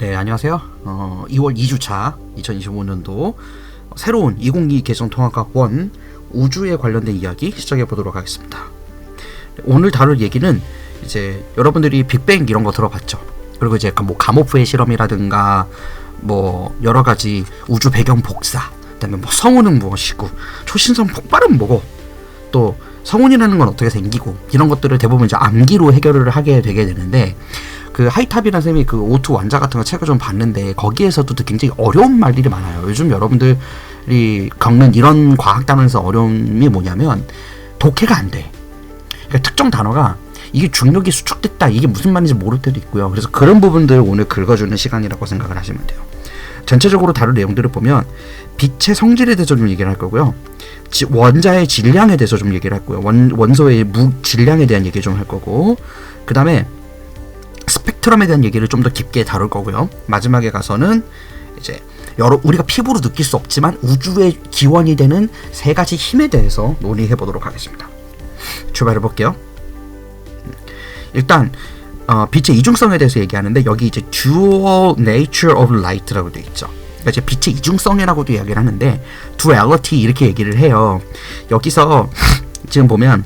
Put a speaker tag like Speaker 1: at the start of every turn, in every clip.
Speaker 1: 네, 안녕하세요. 2월 2주차 2025년도 새로운 2022 개성통합학 1 우주에 관련된 이야기 시작해 보도록 하겠습니다. 오늘 다룰 얘기는 이제 여러분들이 빅뱅 이런 거 들어봤죠. 그리고 이제 뭐 가모프의 실험이라든가 뭐 여러 가지 우주 배경 복사, 그다음에 뭐 성운은 무엇이고 초신성 폭발은 뭐고 또 성운이라는 건 어떻게 생기고 이런 것들을 대부분 이제 암기로 해결을 하게 되게 되는데, 그 하이탑이라는 쌤이 그 O2 완자 같은 거 책을 좀 봤는데 거기에서도 굉장히 어려운 말들이 많아요. 요즘 여러분들이 겪는 이런 과학 단어에서 어려움이 뭐냐면 독해가 안 돼. 그러니까 특정 단어가 이게 중력이 수축됐다 이게 무슨 말인지 모를 때도 있고요. 그래서 그런 부분들을 오늘 긁어주는 시간이라고 생각을 하시면 돼요. 전체적으로 다룰 내용들을 보면 빛의 성질에 대해서 좀 얘기를 할 거고요. 원자의 질량에 대해서 좀 얘기를 할 거고요. 원소의 질량에 대한 얘기 좀 할 거고, 그 다음에 스펙트럼에 대한 얘기를 좀 더 깊게 다룰 거고요. 마지막에 가서는 이제 우리가 피부로 느낄 수 없지만 우주의 기원이 되는 세 가지 힘에 대해서 논의해 보도록 하겠습니다. 출발해 볼게요. 일단 빛의 이중성에 대해서 얘기하는데 여기 이제 dual nature of light라고 되어 있죠. 그러니까 이제 빛의 이중성이라고도 이야기를 하는데 duality 이렇게 얘기를 해요. 여기서 지금 보면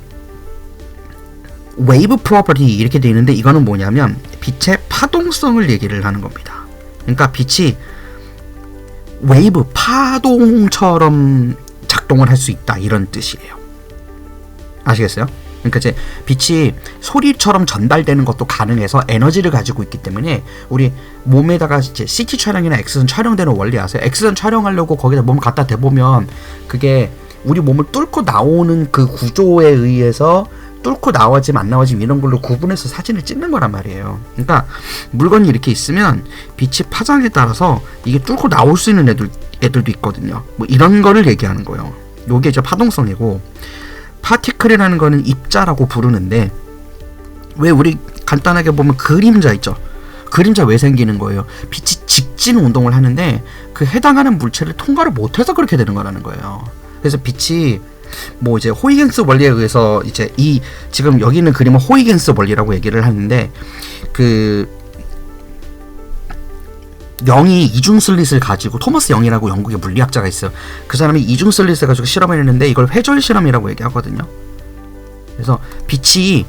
Speaker 1: wave property 이렇게 되어 있는데 이거는 뭐냐면 빛의 파동성을 얘기를 하는 겁니다. 그러니까 빛이 웨이브 파동처럼 작동을 할 수 있다 이런 뜻이에요. 아시겠어요? 그러니까 이제 빛이 소리처럼 전달되는 것도 가능해서 에너지를 가지고 있기 때문에 우리 몸에다가 이제 CT 촬영이나 X선 촬영되는 원리 아세요? X선 촬영하려고 거기다 몸을 갖다 대보면 그게 우리 몸을 뚫고 나오는 그 구조에 의해서 뚫고 나와짐 안 나와짐 이런 걸로 구분해서 사진을 찍는 거란 말이에요. 그러니까 물건이 이렇게 있으면 빛이 파장에 따라서 이게 뚫고 나올 수 있는 애들도 있거든요. 뭐 이런 거를 얘기하는 거예요. 요게 이제 파동성이고, 파티클이라는 거는 입자라고 부르는데, 왜 우리 간단하게 보면 그림자 있죠. 그림자 왜 생기는 거예요? 빛이 직진 운동을 하는데 그 해당하는 물체를 통과를 못해서 그렇게 되는 거라는 거예요. 그래서 빛이 뭐 이제 호이겐스 원리에 의해서 이제 이 지금 여기 있는 그림은 호이겐스 원리라고 얘기를 하는데, 그 영이 이중 슬릿을 가지고, 토머스 영이라고 영국의 물리학자가 있어요. 그 사람이 이중 슬릿을 가지고 실험을 했는데 이걸 회절 실험이라고 얘기하거든요. 그래서 빛이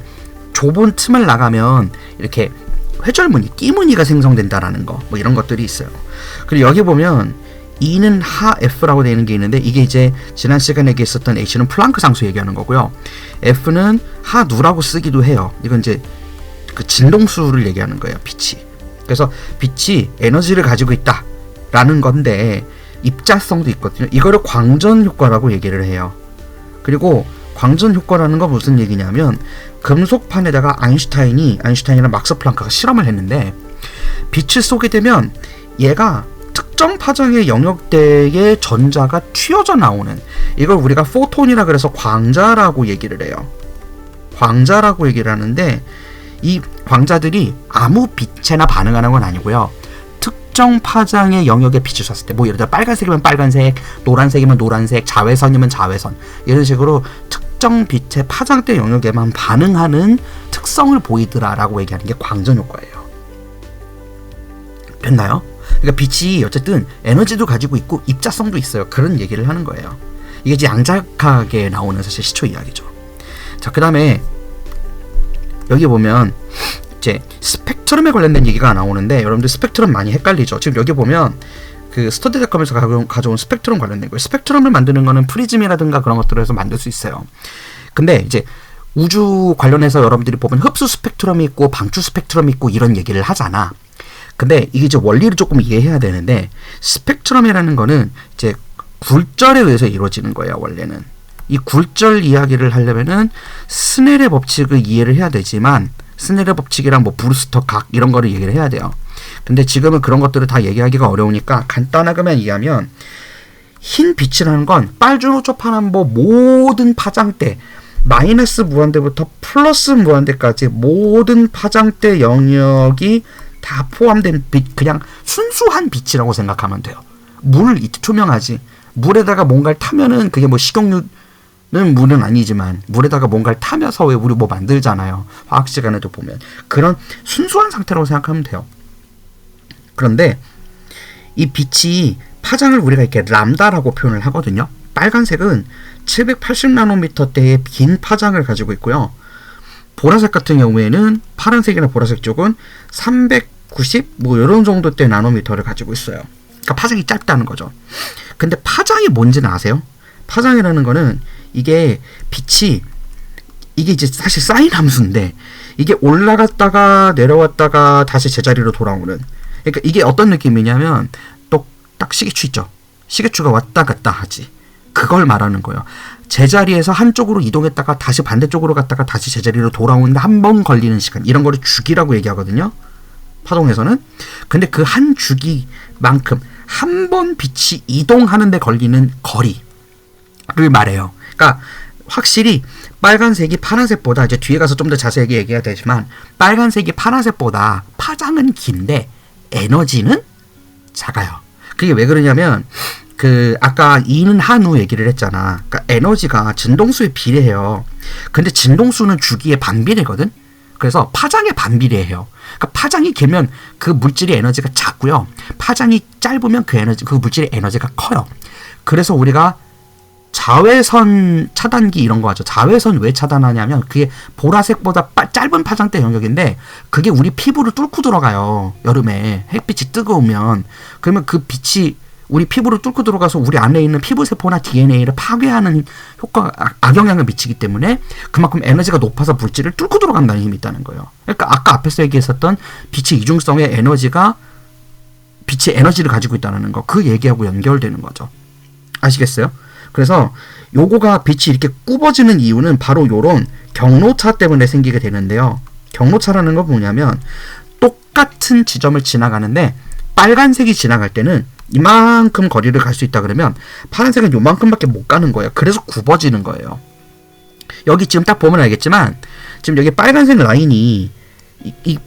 Speaker 1: 좁은 틈을 나가면 이렇게 회절무늬, 띠무늬가 생성된다라는 거, 뭐 이런 것들이 있어요. 그리고 여기 보면 E는 하 F라고 되어 있는 게 있는데 이게 이제 지난 시간에 얘기했었던 H는 플랑크 상수 얘기하는 거고요. F는 하 누라고 쓰기도 해요. 이건 이제 그 진동수를 얘기하는 거예요, 빛이. 그래서 빛이 에너지를 가지고 있다라는 건데 입자성도 있거든요. 이거를 광전 효과라고 얘기를 해요. 그리고 광전 효과라는 건 무슨 얘기냐면 금속판에다가 아인슈타인이랑 막스 플랑크가 실험을 했는데 빛을 쏘게 되면 얘가 특정 파장의 영역대의 전자가 튀어져 나오는, 이걸 우리가 포톤이라 그래서 광자라고 얘기를 해요. 광자라고 얘기를 하는데 이 광자들이 아무 빛에나 반응하는 건 아니고요. 특정 파장의 영역에 빛을 쐈을 때, 뭐 예를 들어 빨간색이면 빨간색, 노란색이면 노란색, 자외선이면 자외선, 이런 식으로 특정 빛의 파장대 영역에만 반응하는 특성을 보이더라라고 얘기하는 게 광전 효과예요. 됐나요? 그러니까 빛이 어쨌든 에너지도 가지고 있고 입자성도 있어요. 그런 얘기를 하는 거예요. 이게 이제 양자역학에 나오는 사실 시초 이야기죠. 자, 그 다음에 여기 보면 이제 스펙트럼에 관련된 얘기가 나오는데 여러분들 스펙트럼 많이 헷갈리죠. 지금 여기 보면 그 스터디닷컴에서 가져온 스펙트럼 관련된 거예요. 스펙트럼을 만드는 거는 프리즘이라든가 그런 것들을 해서 만들 수 있어요. 근데 이제 우주 관련해서 여러분들이 보면 흡수 스펙트럼이 있고 방출 스펙트럼이 있고 이런 얘기를 하잖아. 근데 이게 이제 원리를 조금 이해해야 되는데, 스펙트럼이라는 거는 이제 굴절에 의해서 이루어지는 거예요. 원래는 이 굴절 이야기를 하려면은 스넬의 법칙을 이해를 해야 되지만, 스넬의 법칙이랑 뭐 브루스터 각 이런 거를 얘기를 해야 돼요. 근데 지금은 그런 것들을 다 얘기하기가 어려우니까 간단하게만 이해하면, 흰 빛이라는 건 빨주노초파는 뭐 모든 파장대, 마이너스 무한대부터 플러스 무한대까지 모든 파장대 영역이 다 포함된 빛, 그냥 순수한 빛이라고 생각하면 돼요. 투명하지. 물에다가 뭔가를 타면은 그게 뭐 식용유는 물은 아니지만 물에다가 뭔가를 타면서 왜 우리 뭐 만들잖아요. 화학 시간에도 보면 그런 순수한 상태라고 생각하면 돼요. 그런데 이 빛이 파장을 우리가 이렇게 람다라고 표현을 하거든요. 빨간색은 780나노미터대의 긴 파장을 가지고 있고요. 보라색 같은 경우에는 파란색이나 보라색 쪽은 390 뭐 이런 정도대 나노미터를 가지고 있어요. 그러니까 파장이 짧다는 거죠. 근데 파장이 뭔지는 아세요? 파장이라는 거는 이게 빛이 이게 이제 사실 사인 함수인데 이게 올라갔다가 내려왔다가 다시 제자리로 돌아오는, 그러니까 이게 어떤 느낌이냐면 딱 시계추 있죠. 시계추가 왔다 갔다 하지. 그걸 말하는 거예요. 제자리에서 한쪽으로 이동했다가 다시 반대쪽으로 갔다가 다시 제자리로 돌아오는데 한 번 걸리는 시간, 이런 거를 주기라고 얘기하거든요. 파동에서는. 근데 그 한 주기만큼 한 번 빛이 이동하는 데 걸리는 거리를 말해요. 그러니까 확실히 빨간색이 파란색보다, 이제 뒤에 가서 좀 더 자세하게 얘기해야 되지만, 빨간색이 파란색보다 파장은 긴데 에너지는 작아요. 그게 왜 그러냐면 아까 E는 한우 얘기를 했잖아. 그러니까 에너지가 진동수에 비례해요. 근데 진동수는 주기에 반비례거든. 그래서 파장에 반비례해요. 그러니까 파장이 길면 그 물질의 에너지가 작고요. 파장이 짧으면 그 물질의 에너지가 커요. 그래서 우리가 자외선 차단기 이런 거 하죠. 자외선 왜 차단하냐면 그게 보라색보다 짧은 파장대 영역인데 그게 우리 피부를 뚫고 들어가요. 여름에 햇빛이 뜨거우면. 그러면 그 빛이 우리 피부를 뚫고 들어가서 우리 안에 있는 피부세포나 DNA를 파괴하는 악영향을 미치기 때문에 그만큼 에너지가 높아서 물질을 뚫고 들어간다는 힘이 있다는 거예요. 그러니까 아까 앞에서 얘기했었던 빛의 이중성의 에너지가 빛의 에너지를 가지고 있다는 거, 그 얘기하고 연결되는 거죠. 아시겠어요? 그래서 요거가 빛이 이렇게 굽어지는 이유는 바로 요런 경로차 때문에 생기게 되는데요. 경로차라는 건 뭐냐면 똑같은 지점을 지나가는데 빨간색이 지나갈 때는 이만큼 거리를 갈 수 있다 그러면 파란색은 요만큼밖에 못 가는 거예요. 그래서 굽어지는 거예요. 여기 지금 딱 보면 알겠지만 지금 여기 빨간색 라인이 이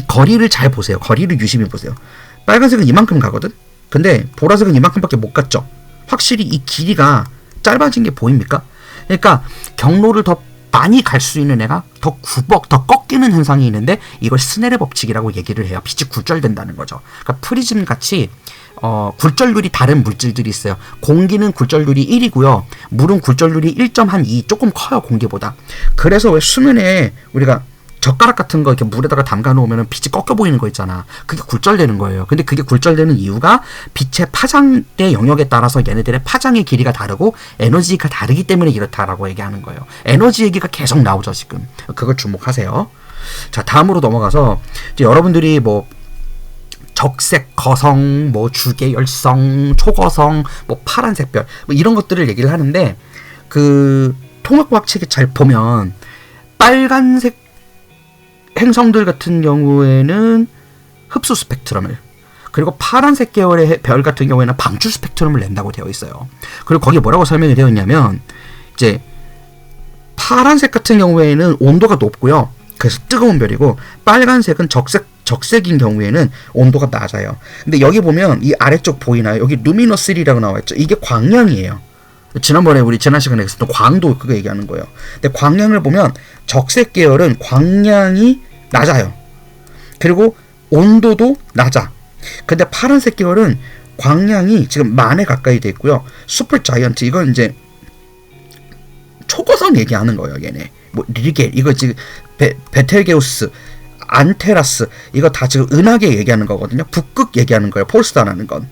Speaker 1: 거리를 잘 보세요. 거리를 유심히 보세요. 빨간색은 이만큼 가거든. 근데 보라색은 이만큼밖에 못 갔죠. 확실히 이 길이가 짧아진 게 보입니까? 그러니까 경로를 더 많이 갈 수 있는 애가 더 꺾이는 현상이 있는데 이걸 스넬의 법칙이라고 얘기를 해요. 빛이 굴절된다는 거죠. 그러니까 프리즘 같이 굴절률이 다른 물질들이 있어요. 공기는 굴절률이 1이고요. 물은 굴절률이 1.2, 조금 커요, 공기보다. 그래서 왜 수면에 우리가 젓가락 같은 거 이렇게 물에다가 담가 놓으면 빛이 꺾여 보이는 거 있잖아. 그게 굴절되는 거예요. 근데 그게 굴절되는 이유가 빛의 파장대 영역에 따라서 얘네들의 파장의 길이가 다르고 에너지가 다르기 때문에 이렇다라고 얘기하는 거예요. 에너지 얘기가 계속 나오죠, 지금. 그걸 주목하세요. 자, 다음으로 넘어가서 이제 여러분들이 뭐 적색 거성, 뭐 주계열성, 초거성, 뭐 파란색 별, 뭐 이런 것들을 얘기를 하는데 그 통합과학 책에 잘 보면 빨간색 행성들 같은 경우에는 흡수 스펙트럼을, 그리고 파란색 계열의 별 같은 경우에는 방출 스펙트럼을 낸다고 되어 있어요. 그리고 거기에 뭐라고 설명이 되어 있냐면 이제 파란색 같은 경우에는 온도가 높고요. 그래서 뜨거운 별이고 빨간색은 적색인 경우에는 온도가 낮아요. 근데 여기 보면 이 아래쪽 보이나요? 여기 루미너스리라고 나와있죠. 이게 광량이에요. 지난번에 우리 지난 시간에 했었던 광도 그거 얘기하는 거예요. 근데 광량을 보면 적색 계열은 광량이 낮아요. 그리고 온도도 낮아. 근데 파란색 계열은 광량이 지금 만에 가까이 돼 있고요. 슈퍼 자이언트, 이건 이제 초고성 얘기하는 거예요. 얘네 뭐 리겔, 이거 지금 베텔게우스, 안테라스, 이거 다 지금 은하계 얘기하는 거거든요. 북극 얘기하는 거예요. 폴스타라는 건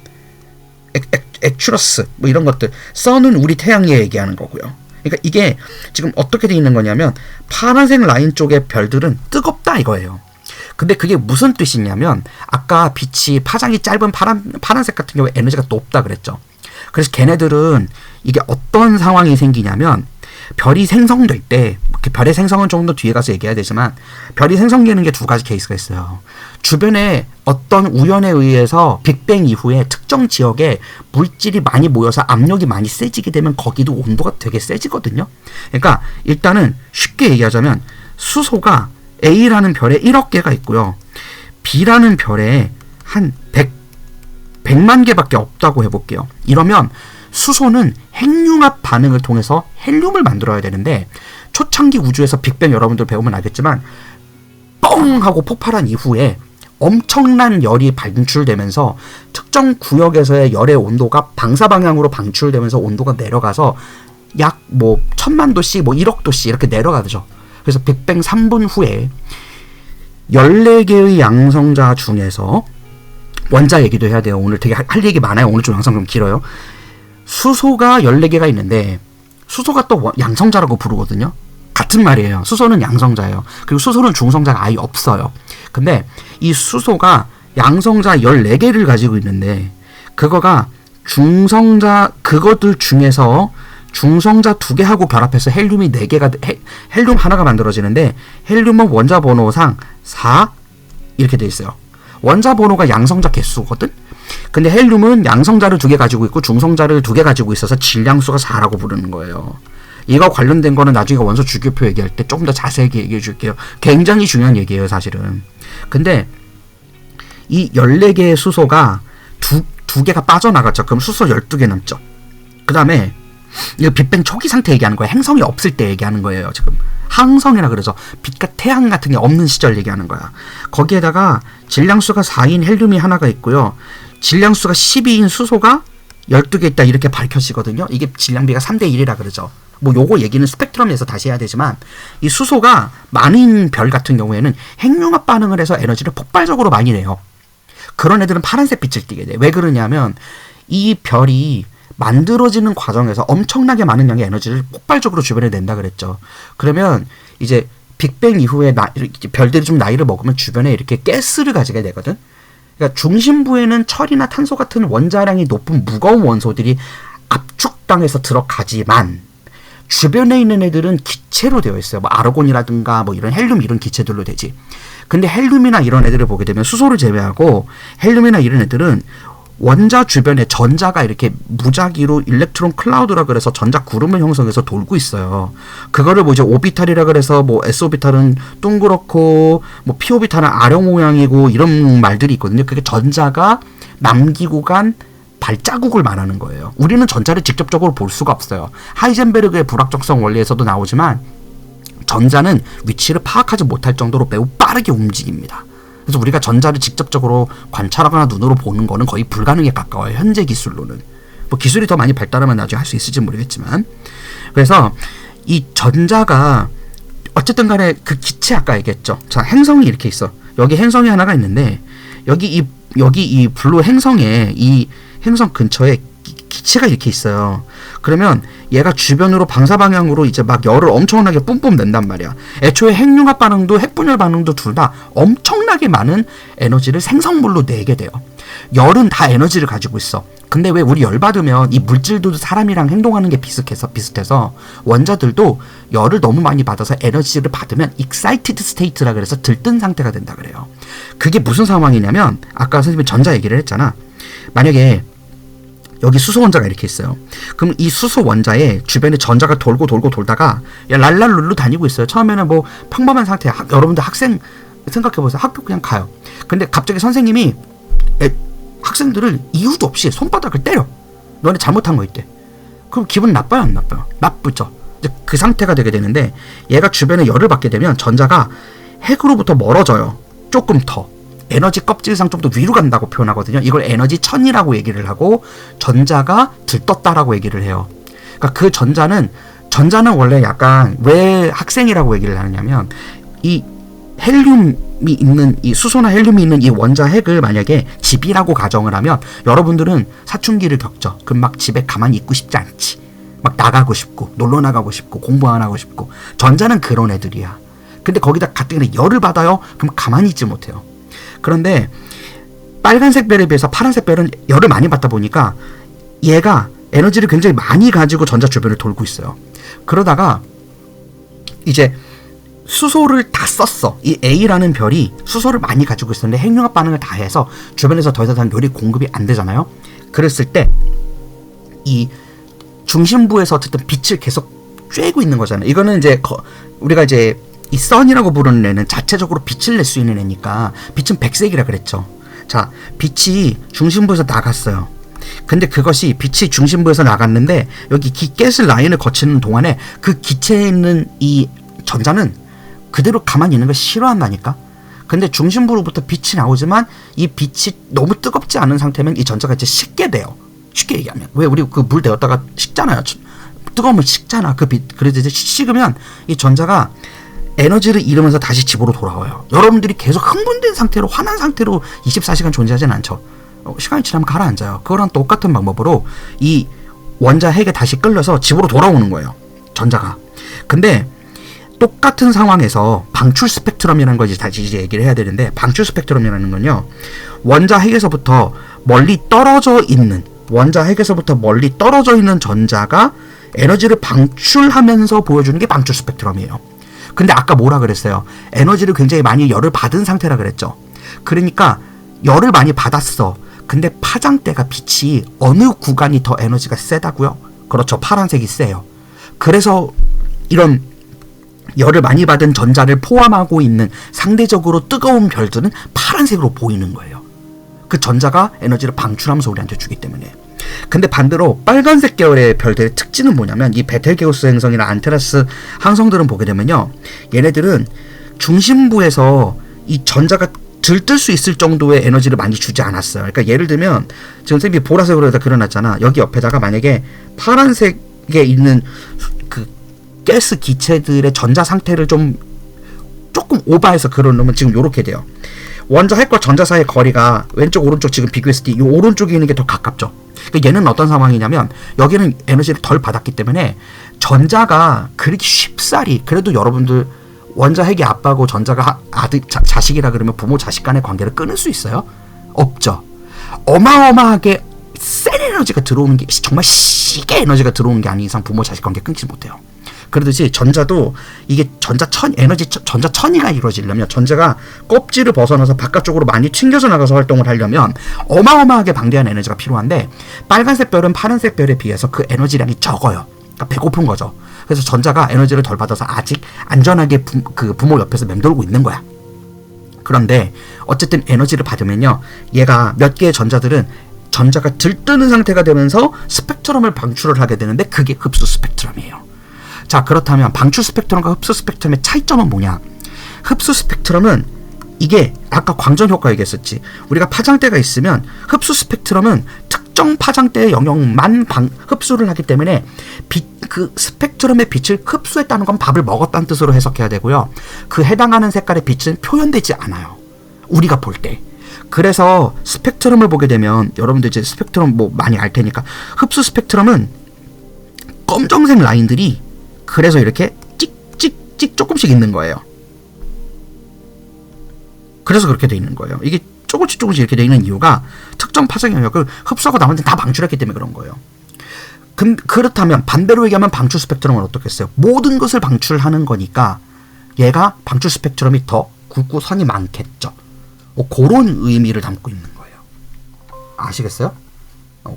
Speaker 1: 액츄러스, 뭐 이런 것들. 선은 우리 태양계 얘기하는 거고요. 그러니까 이게 지금 어떻게 돼 있는 거냐면 파란색 라인 쪽의 별들은 뜨겁다 이거예요. 근데 그게 무슨 뜻이냐면 아까 빛이 파장이 짧은 파란색 같은 경우에 에너지가 높다 그랬죠. 그래서 걔네들은 이게 어떤 상황이 생기냐면 별이 생성될 때, 별의 생성은 조금 더 뒤에 가서 얘기해야 되지만 별이 생성되는 게 두 가지 케이스가 있어요. 주변에 어떤 우연에 의해서 빅뱅 이후에 특정 지역에 물질이 많이 모여서 압력이 많이 세지게 되면 거기도 온도가 되게 세지거든요. 그러니까 일단은 쉽게 얘기하자면 수소가 A라는 별에 1억 개가 있고요. B라는 별에 한 100만 개밖에 없다고 해볼게요. 이러면 수소는 핵융합 반응을 통해서 헬륨을 만들어야 되는데 초창기 우주에서 빅뱅 여러분들 배우면 알겠지만 뻥 하고 폭발한 이후에 엄청난 열이 방출되면서 특정 구역에서의 열의 온도가 방사 방향으로 방출되면서 온도가 내려가서 약 뭐 1000만 도씨, 뭐 1억 도씨 이렇게 내려가죠. 그래서 빅뱅 3분 후에 14개의 양성자 중에서 원자 얘기도 해야 돼요. 오늘 되게 할 얘기 많아요. 오늘 좀 영상 좀 길어요. 수소가 14개가 있는데 수소가 또 양성자라고 부르거든요. 같은 말이에요. 수소는 양성자예요. 그리고 수소는 중성자가 아예 없어요. 근데 이 수소가 양성자 14개를 가지고 있는데 그거가 중성자 그것들 중에서 중성자 2개하고 결합해서 헬륨이 4개가 헬륨 하나가 만들어지는데 헬륨은 원자 번호상 4 이렇게 돼 있어요. 원자 번호가 양성자 개수거든. 근데 헬륨은 양성자를 2개 가지고 있고 중성자를 2개 가지고 있어서 질량수가 4라고 부르는 거예요. 이거 관련된 거는 나중에 원소 주기표 얘기할 때 조금 더 자세하게 얘기해 줄게요. 굉장히 중요한 얘기예요, 사실은. 근데 이 14개의 수소가 두 개가 빠져나갔죠. 그럼 수소 12개 남죠. 그 다음에 이거 빅뱅 초기 상태 얘기하는 거예요. 행성이 없을 때 얘기하는 거예요. 지금 항성이라 그래서 빛과 태양 같은 게 없는 시절 얘기하는 거야. 거기에다가 질량수가 4인 헬륨이 하나가 있고요. 질량수가 12인 수소가 12개 있다 이렇게 밝혀지거든요. 이게 질량비가 3대1이라 그러죠. 뭐 요거 얘기는 스펙트럼에서 다시 해야 되지만 이 수소가 많은 별 같은 경우에는 핵융합 반응을 해서 에너지를 폭발적으로 많이 내요. 그런 애들은 파란색 빛을 띠게 돼. 왜 그러냐면 이 별이 만들어지는 과정에서 엄청나게 많은 양의 에너지를 폭발적으로 주변에 낸다 그랬죠. 그러면 이제 빅뱅 이후에 별들이 좀 나이를 먹으면 주변에 이렇게 가스를 가지게 되거든. 그러니까 중심부에는 철이나 탄소 같은 원자량이 높은 무거운 원소들이 압축당해서 들어가지만 주변에 있는 애들은 기체로 되어 있어요. 뭐 아르곤이라든가 뭐 이런 헬륨 이런 기체들로 되지. 근데 헬륨이나 이런 애들을 보게 되면 수소를 제외하고 헬륨이나 이런 애들은 원자 주변에 전자가 이렇게 무작위로 일렉트론 클라우드라 그래서 전자 구름을 형성해서 돌고 있어요. 그거를 뭐 이제 오비탈이라 그래서 뭐 s오비탈은 둥그렇고 뭐 p오비탈은 아령 모양이고 이런 말들이 있거든요. 그게 전자가 남기고 간 발자국을 말하는 거예요. 우리는 전자를 직접적으로 볼 수가 없어요. 하이젠베르그의 불확정성 원리에서도 나오지만 전자는 위치를 파악하지 못할 정도로 매우 빠르게 움직입니다. 그래서 우리가 전자를 직접적으로 관찰하거나 눈으로 보는 거는 거의 불가능에 가까워요. 현재 기술로는. 뭐 기술이 더 많이 발달하면 나중에 할 수 있을지 모르겠지만. 그래서 이 전자가 어쨌든 간에 그 기체 아까 얘기했죠. 자, 행성이 이렇게 있어. 여기 행성이 하나가 있는데 여기 이 블루 행성에 이 행성 근처에 기체가 이렇게 있어요. 그러면 얘가 주변으로 방사 방향으로 이제 막 열을 엄청나게 뿜뿜 낸단 말이야. 애초에 핵융합 반응도 핵분열 반응도 둘 다 엄청나게 많은 에너지를 생성물로 내게 돼요. 열은 다 에너지를 가지고 있어. 근데 왜 우리 열 받으면 이 물질도 사람이랑 행동하는 게 비슷해서 원자들도 열을 너무 많이 받아서 에너지를 받으면 excited state라 그래서 들뜬 상태가 된다 그래요. 그게 무슨 상황이냐면 아까 선생님이 전자 얘기를 했잖아. 만약에 여기 수소 원자가 이렇게 있어요. 그럼 이 수소 원자에 주변에 전자가 돌다가 랄랄룰루 다니고 있어요. 처음에는 뭐 평범한 상태. 여러분들 학생 생각해보세요. 학교 그냥 가요. 근데 갑자기 선생님이 학생들을 이유도 없이 손바닥을 때려. 너네 잘못한 거 있대. 그럼 기분 나빠요, 안 나빠요? 나쁘죠. 이제 그 상태가 되게 되는데 얘가 주변에 열을 받게 되면 전자가 핵으로부터 멀어져요. 조금 더. 에너지 껍질상 좀 더 위로 간다고 표현하거든요. 이걸 에너지 천이라고 얘기를 하고 전자가 들떴다라고 얘기를 해요. 그러니까 그 전자는 원래 약간 왜 학생이라고 얘기를 하느냐면 이 헬륨이 있는 이 수소나 헬륨이 있는 이 원자 핵을 만약에 집이라고 가정을 하면 여러분들은 사춘기를 겪죠. 그럼 막 집에 가만히 있고 싶지 않지. 막 나가고 싶고 놀러 나가고 싶고 공부 안 하고 싶고 전자는 그런 애들이야. 근데 거기다 가뜩이나 열을 받아요. 그럼 가만히 있지 못해요. 그런데 빨간색 별에 비해서 파란색 별은 열을 많이 받다 보니까 얘가 에너지를 굉장히 많이 가지고 전자 주변을 돌고 있어요. 그러다가 이제 수소를 다 썼어. 이 A라는 별이 수소를 많이 가지고 있었는데 핵융합 반응을 다 해서 주변에서 더 이상 열이 공급이 안 되잖아요. 그랬을 때 이 중심부에서 어쨌든 빛을 계속 쬐고 있는 거잖아요. 이거는 이제 우리가 이제 이 선이라고 부르는 애는 자체적으로 빛을 낼 수 있는 애니까 빛은 백색이라 그랬죠. 자, 빛이 중심부에서 나갔어요. 근데 그것이 빛이 중심부에서 나갔는데 여기 가스 라인을 거치는 동안에 그 기체에 있는 이 전자는 그대로 가만히 있는 걸 싫어한다니까. 근데 중심부로부터 빛이 나오지만 이 빛이 너무 뜨겁지 않은 상태면 이 전자가 이제 식게 돼요. 쉽게 얘기하면. 왜 우리 그 물 데웠다가 식잖아요. 뜨거우면 식잖아. 그 빛. 그래서 이제 식으면 이 전자가 에너지를 잃으면서 다시 집으로 돌아와요. 여러분들이 계속 흥분된 상태로, 화난 상태로 24시간 존재하진 않죠. 시간이 지나면 가라앉아요. 그거랑 똑같은 방법으로 이 원자 핵에 다시 끌려서 집으로 돌아오는 거예요. 전자가. 근데 똑같은 상황에서 방출 스펙트럼이라는 걸 다시 이제 얘기를 해야 되는데, 방출 스펙트럼이라는 건요, 원자 핵에서부터 멀리 떨어져 있는 전자가 에너지를 방출하면서 보여주는 게 방출 스펙트럼이에요. 근데 아까 뭐라 그랬어요? 에너지를 굉장히 많이 열을 받은 상태라 그랬죠. 그러니까 열을 많이 받았어. 근데 파장대가 빛이 어느 구간이 더 에너지가 세다고요? 그렇죠. 파란색이 세요. 그래서 이런 열을 많이 받은 전자를 포함하고 있는 상대적으로 뜨거운 별들은 파란색으로 보이는 거예요. 그 전자가 에너지를 방출하면서 우리한테 주기 때문에. 근데 반대로 빨간색 계열의 별들의 특징은 뭐냐면, 이 베텔게우스 행성이나 안테라스 항성들은 보게 되면요, 얘네들은 중심부에서 이 전자가 들뜰 수 있을 정도의 에너지를 많이 주지 않았어요. 그러니까 예를 들면 지금 쌤이 보라색으로 다 그려놨잖아. 여기 옆에다가 만약에 파란색에 있는 그 가스 기체들의 전자 상태를 조금 오버해서 그려놓으면 지금 요렇게 돼요. 원자 핵과 전자 사이의 거리가 왼쪽 오른쪽 지금 비교했을 때 이 오른쪽에 있는 게 더 가깝죠. 그러니까 얘는 어떤 상황이냐면, 여기는 에너지를 덜 받았기 때문에 전자가 그렇게 쉽사리, 그래도 여러분들 원자 핵이 아빠고 전자가 자식이라 그러면 부모 자식 간의 관계를 끊을 수 있어요? 없죠. 어마어마하게 센 에너지가 들어오는 게, 정말 시계 에너지가 들어오는 게 아닌 이상 부모 자식 관계 끊지 못해요. 그러듯이 전자도 이게 전자천이가 이루어지려면, 전자가 껍질을 벗어나서 바깥쪽으로 많이 튕겨져 나가서 활동을 하려면 어마어마하게 방대한 에너지가 필요한데, 빨간색 별은 파란색 별에 비해서 그 에너지량이 적어요. 그러니까 배고픈 거죠. 그래서 전자가 에너지를 덜 받아서 아직 안전하게 그 부모 옆에서 맴돌고 있는 거야. 그런데 어쨌든 에너지를 받으면요, 얘가 몇 개의 전자들은 전자가 들뜨는 상태가 되면서 스펙트럼을 방출을 하게 되는데, 그게 흡수 스펙트럼이에요. 자, 그렇다면 방출 스펙트럼과 흡수 스펙트럼의 차이점은 뭐냐? 흡수 스펙트럼은, 이게 아까 광전 효과 얘기했었지. 우리가 파장대가 있으면 흡수 스펙트럼은 특정 파장대의 영역만 흡수를 하기 때문에 그 스펙트럼의 빛을 흡수했다는 건 밥을 먹었다는 뜻으로 해석해야 되고요. 그 해당하는 색깔의 빛은 표현되지 않아요, 우리가 볼 때. 그래서 스펙트럼을 보게 되면, 여러분들 이제 스펙트럼 뭐 많이 알 테니까, 흡수 스펙트럼은 검정색 라인들이 그래서 이렇게 찍찍찍 조금씩 있는 거예요. 그래서 그렇게 돼 있는 거예요. 이게 조금씩 이렇게 돼 있는 이유가 특정 파장 영역을 흡수하고 나머지는 다 방출했기 때문에 그런 거예요. 그렇다면 반대로 얘기하면 방출 스펙트럼은 어떻겠어요? 모든 것을 방출하는 거니까 얘가 방출 스펙트럼이 더 굵고 선이 많겠죠. 그런 의미를 담고 있는 거예요. 아시겠어요?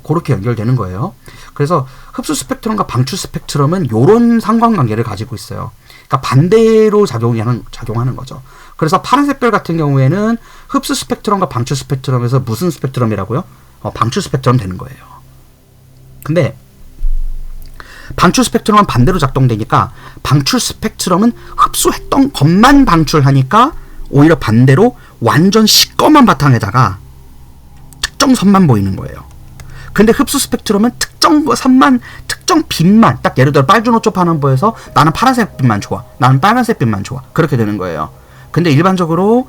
Speaker 1: 그렇게 연결되는 거예요. 그래서 흡수 스펙트럼과 방출 스펙트럼은 이런 상관관계를 가지고 있어요. 그러니까 반대로 작용하는 거죠. 그래서 파란색 별 같은 경우에는 흡수 스펙트럼과 방출 스펙트럼에서 무슨 스펙트럼이라고요? 방출 스펙트럼 되는 거예요. 근데 방출 스펙트럼은 반대로 작동되니까, 방출 스펙트럼은 흡수했던 것만 방출하니까 오히려 반대로 완전 시꺼먼 바탕에다가 특정 선만 보이는 거예요. 근데 흡수 스펙트럼은 특정 선만, 특정 빛만, 딱 예를 들어 빨주노초 파남보에서 나는 파란색 빛만 좋아, 나는 빨간색 빛만 좋아, 그렇게 되는 거예요. 근데 일반적으로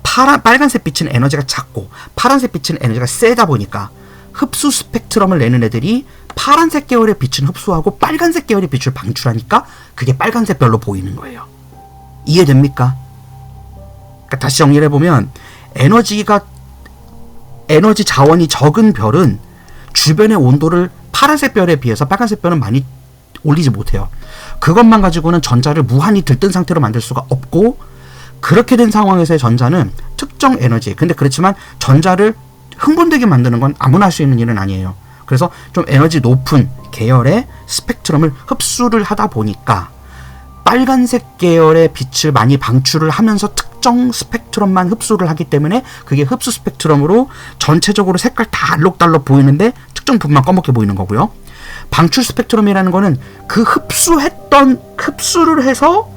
Speaker 1: 빨간색 빛은 에너지가 작고 파란색 빛은 에너지가 세다 보니까 흡수 스펙트럼을 내는 애들이 파란색 계열의 빛은 흡수하고 빨간색 계열의 빛을 방출하니까 그게 빨간색 별로 보이는 거예요. 이해됩니까? 그러니까 다시 정리를 해보면, 에너지 자원이 적은 별은 주변의 온도를 파란색 별에 비해서 빨간색 별은 많이 올리지 못해요. 그것만 가지고는 전자를 무한히 들뜬 상태로 만들 수가 없고, 그렇게 된 상황에서의 전자는 특정 에너지, 근데 그렇지만 전자를 흥분되게 만드는 건 아무나 할 수 있는 일은 아니에요. 그래서 좀 에너지 높은 계열의 스펙트럼을 흡수를 하다 보니까 빨간색 계열의 빛을 많이 방출을 하면서 특정 스펙트럼만 흡수를 하기 때문에 그게 흡수 스펙트럼으로 전체적으로 색깔 다 알록달록 보이는데 특정 부분만 검게 보이는 거고요. 방출 스펙트럼이라는 거는 그 흡수를 해서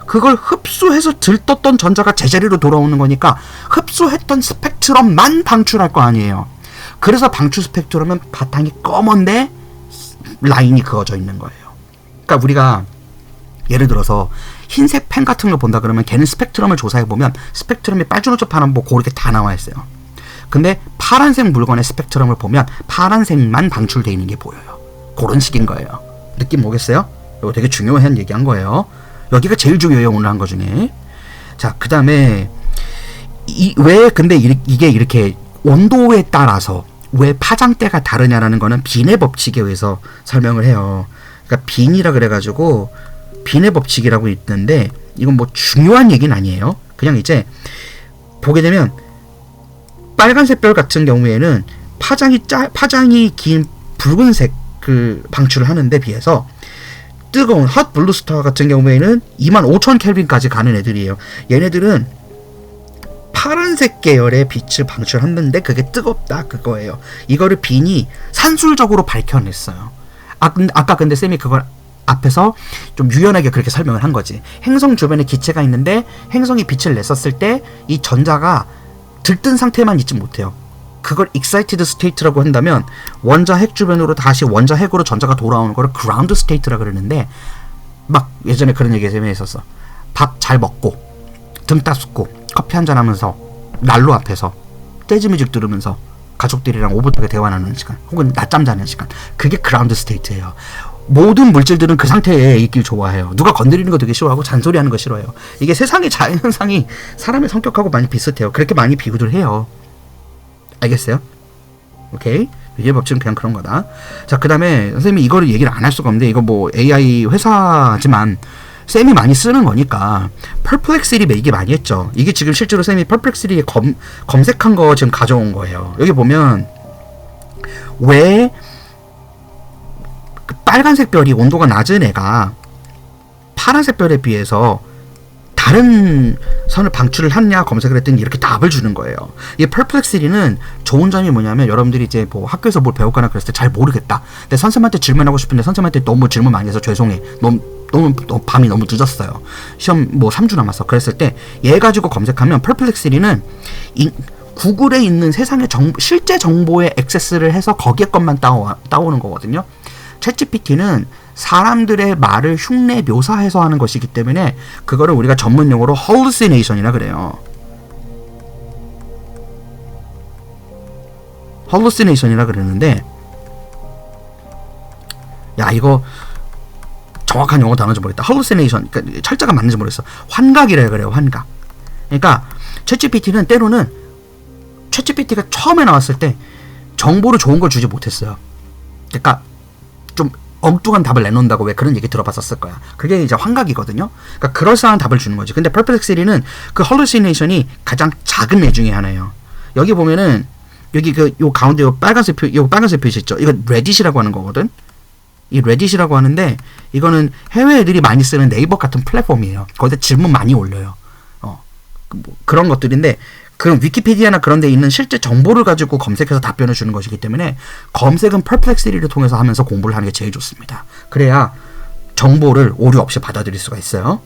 Speaker 1: 그걸 흡수해서 들떴던 전자가 제자리로 돌아오는 거니까 흡수했던 스펙트럼만 방출할 거 아니에요. 그래서 방출 스펙트럼은 바탕이 검은데 라인이 그어져 있는 거예요. 그러니까 우리가 예를 들어서 흰색 펜 같은 걸 본다 그러면 걔는 스펙트럼을 조사해보면 스펙트럼이 빨주노초 파란보 고르게 다 나와 있어요. 근데 파란색 물건의 스펙트럼을 보면 파란색만 방출되어 있는 게 보여요. 그런 식인 거예요. 느낌 오겠어요? 이거 되게 중요한 얘기한 거예요. 여기가 제일 중요해요, 오늘 한 거 중에. 자, 그 다음에 왜 근데 이게 이렇게 온도에 따라서 왜 파장대가 다르냐라는 거는 빈의 법칙에 의해서 설명을 해요. 그러니까 빈이라 그래가지고 빈의 법칙이라고 있는데 이건 뭐 중요한 얘기는 아니에요. 그냥 이제 보게 되면 빨간색 별 같은 경우에는 파장이 긴 붉은색 그 방출을 하는데 비해서 뜨거운 핫 블루스타 같은 경우에는 25,000 켈빈까지 가는 애들이에요. 얘네들은 파란색 계열의 빛을 방출하는데 그게 뜨겁다 그거예요. 이거를 빈이 산술적으로 밝혀냈어요. 아까 근데 쌤이 그걸 앞에서 좀 유연하게 그렇게 설명을 한 거지. 행성 주변에 기체가 있는데 행성이 빛을 냈었을 때 이 전자가 들뜬 상태만 있지 못해요. 그걸 excited state라고 한다면 원자 핵 주변으로 다시 원자 핵으로 전자가 돌아오는 거를 ground state라 그러는데 막 예전에 그런 얘기 쌤이 했었어. 밥 잘 먹고 등 따숩고 커피 한잔 하면서 난로 앞에서 재즈 뮤직 들으면서 가족들이랑 오붓하게 대화 나누는 시간 혹은 낮잠 자는 시간 그게 그라운드 스테이트예요. 모든 물질들은 그 상태에 있길 좋아해요. 누가 건드리는 거 되게 싫어하고 잔소리하는 거 싫어해요. 이게 세상의 자연현상이 사람의 성격하고 많이 비슷해요. 그렇게 많이 비교를 해요. 알겠어요? 오케이? 위의 법칙은 그냥 그런 거다. 자, 그 다음에 선생님이 이거를 얘기를 안 할 수가 없는데 이거 뭐 AI 회사지만 쌤이 많이 쓰는 거니까 퍼플렉시리 매기 많이 했죠. 이게 지금 실제로 쌤이 퍼플렉시리에 검색한 거 지금 가져온 거예요. 여기 보면 왜 그 빨간색 별이 온도가 낮은 애가 파란색 별에 비해서 다른 선을 방출을 하느냐 검색을 했더니 이렇게 답을 주는 거예요. 이 퍼플렉시리는 좋은 점이 뭐냐면 여러분들이 이제 뭐 학교에서 뭘 배웠거나 그랬을 때 잘 모르겠다. 근데 선생님한테 질문하고 싶은데 선생님한테 너무 질문 많이 해서 죄송해. 너무 밤이 너무 늦었어요. 시험 뭐 3주 남았어. 그랬을 때 얘 가지고 검색하면 퍼플렉시리는 구글에 있는 세상의 실제 정보에 액세스를 해서 거기에 것만 따오는 거거든요. 챗GPT는 사람들의 말을 흉내 묘사해서 하는 것이기 때문에 그거를 우리가 전문 용어로 hallucination이라 그래요. hallucination이라 그러는데 야 이거 정확한 용어 단어인지 모르겠다. hallucination 그러니까 철자가 맞는지 모르겠어. 환각이라 그래요. 환각. 그러니까 챗GPT는 때로는 챗GPT가 처음에 나왔을 때 정보를 좋은 걸 주지 못했어요. 그러니까 좀 엉뚱한 답을 내놓는다고 왜 그런 얘기 들어봤었을 거야. 그게 이제 환각이거든요. 그러니까 그럴싸한 답을 주는 거지. 근데 퍼플렉시리는 그 hallucination이 가장 작은 애 중에 하나예요. 여기 보면은 여기 요 가운데 요 빨간색 표시 있죠. 이거 레딧이라고 하는 거거든. 이 레딧이라고 하는데 이거는 해외 애들이 많이 쓰는 네이버 같은 플랫폼이에요. 거기다 질문 많이 올려요. 뭐 그런 것들인데 그럼 위키피디아나 그런 데 있는 실제 정보를 가지고 검색해서 답변을 주는 것이기 때문에 검색은 퍼플렉시리를 통해서 하면서 공부를 하는 게 제일 좋습니다. 그래야 정보를 오류 없이 받아들일 수가 있어요.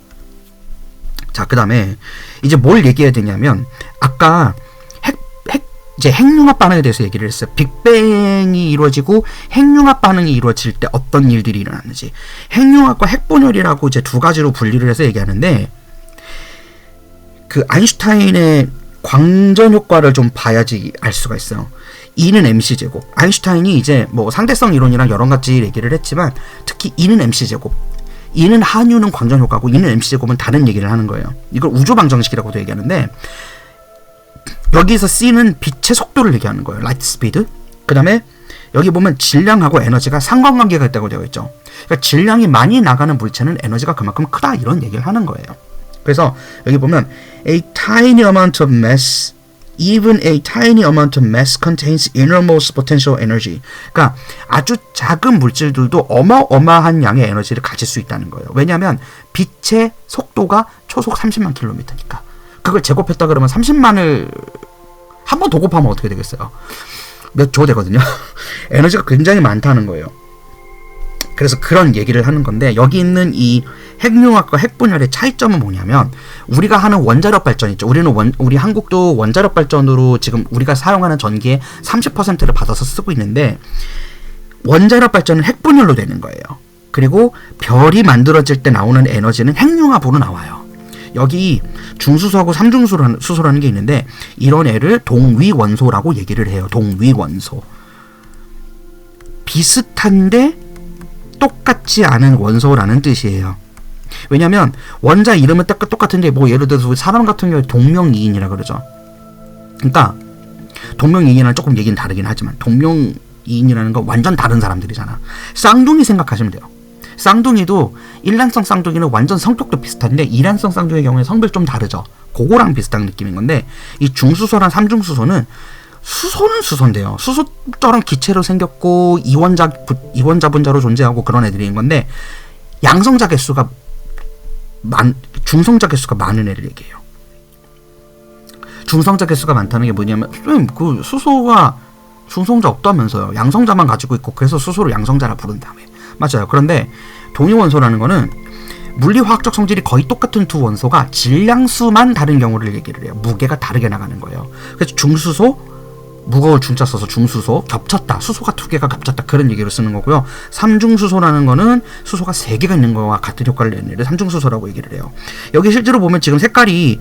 Speaker 1: 자, 그 다음에 이제 뭘 얘기해야 되냐면 아까 이제 핵융합 반응에 대해서 얘기를 했어요. 빅뱅이 이루어지고 핵융합 반응이 이루어질 때 어떤 일들이 일어났는지. 핵융합과 핵분열이라고 이제 두 가지로 분리를 해서 얘기하는데 그 아인슈타인의 광전 효과를 좀 봐야지 알 수가 있어요. E는 mc제곱. 아인슈타인이 이제 뭐 상대성 이론이랑 여러 가지 얘기를 했지만 특히 E는 mc제곱. E는 한유는 광전 효과고 E는 mc제곱은 다른 얘기를 하는 거예요. 이걸 우주 방정식이라고도 얘기하는데 여기서 C는 빛의 속도를 얘기하는 거예요. 라이트 스피드. 그 다음에 여기 보면 질량하고 에너지가 상관관계가 있다고 되어 있죠. 그러니까 질량이 많이 나가는 물체는 에너지가 그만큼 크다 이런 얘기를 하는 거예요. 그래서 여기 보면 a tiny amount of mass, even a tiny amount of mass contains innermost potential energy. 그러니까 아주 작은 물질들도 어마어마한 양의 에너지를 가질 수 있다는 거예요. 왜냐하면 빛의 속도가 초속 30만 킬로미터니까. 그걸 제곱했다 그러면 30만을 한 번 더 곱하면 어떻게 되겠어요? 몇 조 되거든요. 에너지가 굉장히 많다는 거예요. 그래서 그런 얘기를 하는 건데, 여기 있는 이 핵융합과 핵분열의 차이점은 뭐냐면, 우리가 하는 원자력 발전 있죠. 우리 한국도 원자력 발전으로 지금 우리가 사용하는 전기의 30%를 받아서 쓰고 있는데, 원자력 발전은 핵분열로 되는 거예요. 그리고 별이 만들어질 때 나오는 에너지는 핵융합으로 나와요. 여기 중수소하고 삼중수소라는 게 있는데, 이런 애를 동위원소라고 얘기를 해요. 동위원소. 비슷한데 똑같지 않은 원소라는 뜻이에요. 왜냐면 원자 이름은 딱 똑같은데, 뭐 예를 들어서 사람 같은 경우에 동명이인이라 그러죠. 그러니까 동명이인이랑 조금 얘기는 다르긴 하지만, 동명이인이라는 건 완전 다른 사람들이잖아. 쌍둥이 생각하시면 돼요. 쌍둥이도 일란성 쌍둥이는 완전 성격도 비슷한데, 이란성 쌍둥이의 경우에 성별 좀 다르죠. 그거랑 비슷한 느낌인 건데, 이 중수소랑 삼중수소는 수소는 수소인데요. 수소처럼 기체로 생겼고 이원자 분자로 존재하고 그런 애들인 건데, 양성자 개수가 중성자 개수가 많은 애를 얘기해요. 중성자 개수가 많다는 게 뭐냐면, 그 수소가 중성자 없다면서요. 양성자만 가지고 있고, 그래서 수소를 양성자라 부른다며. 맞아요. 그런데 동위원소라는 거는 물리화학적 성질이 거의 똑같은 두 원소가 질량수만 다른 경우를 얘기를 해요. 무게가 다르게 나가는 거예요. 그래서 중수소, 무거울 중자 써서 중수소, 겹쳤다, 수소가 두 개가 겹쳤다, 그런 얘기로 쓰는 거고요. 삼중수소라는 거는 수소가 세 개가 있는 거와 같은 효과를 내는 애를 삼중수소라고 얘기를 해요. 여기 실제로 보면 지금 색깔이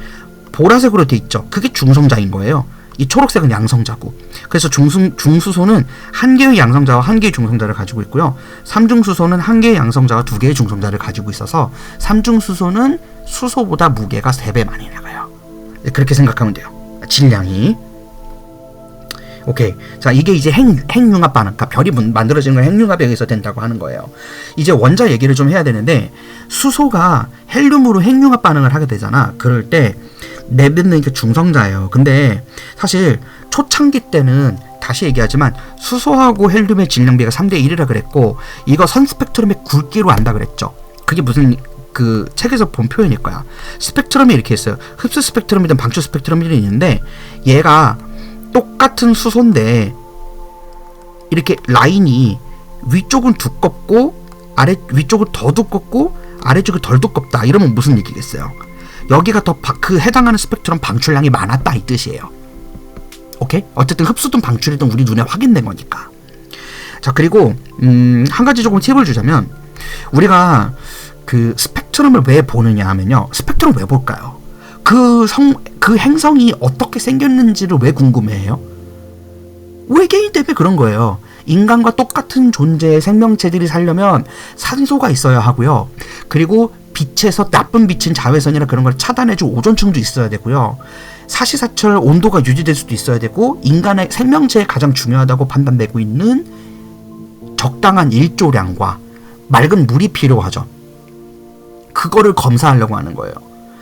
Speaker 1: 보라색으로 돼 있죠. 그게 중성자인 거예요. 이 초록색은 양성자고. 그래서 중수소는 한 개의 양성자와 한 개의 중성자를 가지고 있고요. 삼중수소는 한 개의 양성자와 두 개의 중성자를 가지고 있어서, 삼중수소는 수소보다 무게가 3배 많이 나가요. 그렇게 생각하면 돼요. 질량이. 오케이. 자, 이게 이제 핵융합 반응. 그러니까 별이 만들어지는 건 핵융합에 의해서 된다고 하는 거예요. 이제 원자 얘기를 좀 해야 되는데, 수소가 헬륨으로 핵융합 반응을 하게 되잖아. 그럴 때 내뱉는 게 중성자예요. 근데 사실 초창기 때는, 다시 얘기하지만, 수소하고 헬륨의 질량비가 3대1이라 그랬고, 이거 선 스펙트럼의 굵기로 안다 그랬죠. 그게 무슨 그 책에서 본 표현일 거야. 스펙트럼이 이렇게 있어요. 흡수 스펙트럼이든 방출 스펙트럼이든 있는데, 얘가 똑같은 수소인데 이렇게 라인이 위쪽은 두껍고 위쪽은 더 두껍고 아래쪽이 덜 두껍다, 이러면 무슨 얘기겠어요? 여기가 더 그 해당하는 스펙트럼 방출량이 많았다, 이 뜻이에요. 오케이? 어쨌든 흡수든 방출이든 우리 눈에 확인된 거니까. 자, 그리고 한 가지 조금 팁을 주자면, 우리가 그 스펙트럼을 왜 보느냐 하면요, 스펙트럼 왜 볼까요? 그 행성이 어떻게 생겼는지를 왜 궁금해해요? 외계인 때문에 그런 거예요. 인간과 똑같은 존재의 생명체들이 살려면 산소가 있어야 하고요. 그리고 빛에서 나쁜 빛인 자외선이나 그런 걸 차단해줄 오존층도 있어야 되고요. 사시사철 온도가 유지될 수도 있어야 되고, 인간의 생명체에 가장 중요하다고 판단되고 있는 적당한 일조량과 맑은 물이 필요하죠. 그거를 검사하려고 하는 거예요.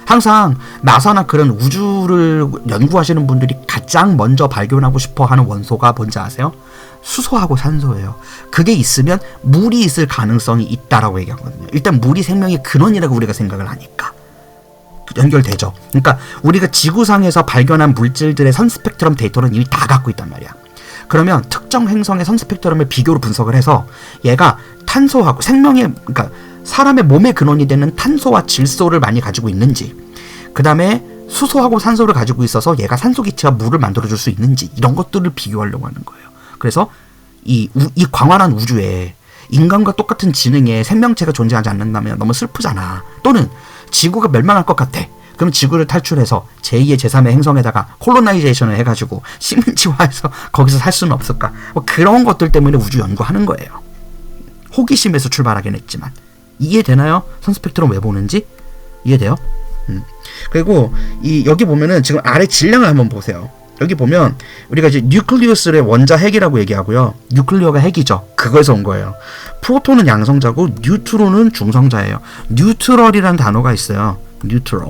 Speaker 1: 항상 나사나 그런 우주를 연구하시는 분들이 가장 먼저 발견하고 싶어 하는 원소가 뭔지 아세요? 수소하고 산소예요. 그게 있으면 물이 있을 가능성이 있다라고 얘기하거든요. 일단 물이 생명의 근원이라고 우리가 생각을 하니까 연결되죠. 그러니까 우리가 지구상에서 발견한 물질들의 선 스펙트럼 데이터는 이미 다 갖고 있단 말이야. 그러면 특정 행성의 선 스펙트럼을 비교로 분석을 해서 얘가 탄소하고 그러니까 사람의 몸의 근원이 되는 탄소와 질소를 많이 가지고 있는지, 그 다음에 수소하고 산소를 가지고 있어서 얘가 산소 기체와 물을 만들어줄 수 있는지, 이런 것들을 비교하려고 하는 거예요. 그래서 이 광활한 우주에 인간과 똑같은 지능의 생명체가 존재하지 않는다면 너무 슬프잖아. 또는 지구가 멸망할 것 같아. 그럼 지구를 탈출해서 제2의 제3의 행성에다가 콜로나이제이션을 해가지고 식민지화해서 거기서 살 수는 없을까? 뭐 그런 것들 때문에 우주 연구하는 거예요. 호기심에서 출발하긴 했지만. 이해되나요? 선스펙트럼 왜 보는지? 이해돼요? 그리고 여기 보면은 지금 아래 질량을 한번 보세요. 여기 보면 우리가 이제 뉴클리우스의 원자 핵이라고 얘기하고요. 뉴클리어가 핵이죠. 그거에서 온 거예요. 프로톤은 양성자고 뉴트론은 중성자예요. 뉴트럴이라는 단어가 있어요. 뉴트럴.